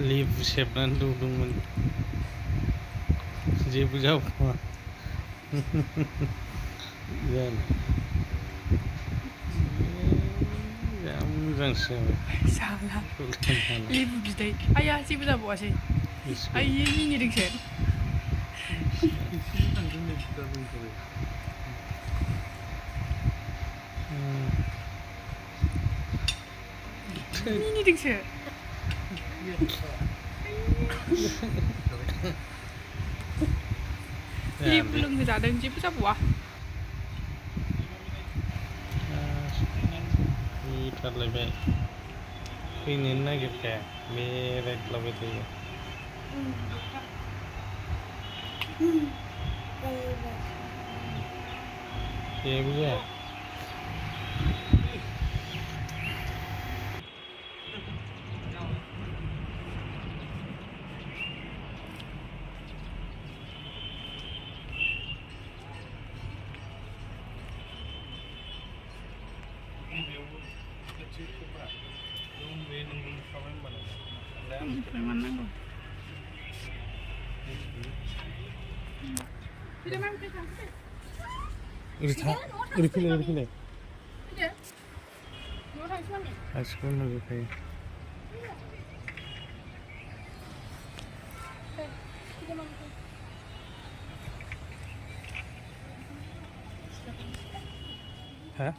live सेबनानै दौदोंमोन जेबो जाबावा जानो जा मोजांसो जाला लेबु बिदै आइया जेबो जाबावासै आइयै मिनिदोंसो मिनिदोंसो लेबु लोंहोजादों जेबो जाबावा बुथारलायबाय फैनोनो नागिरखाया बेरायद्लाबाय थायो जेबो जाया ओमफ्राय मा नांगौ ओरै फैलाय गासिबो नुजोबखायो हा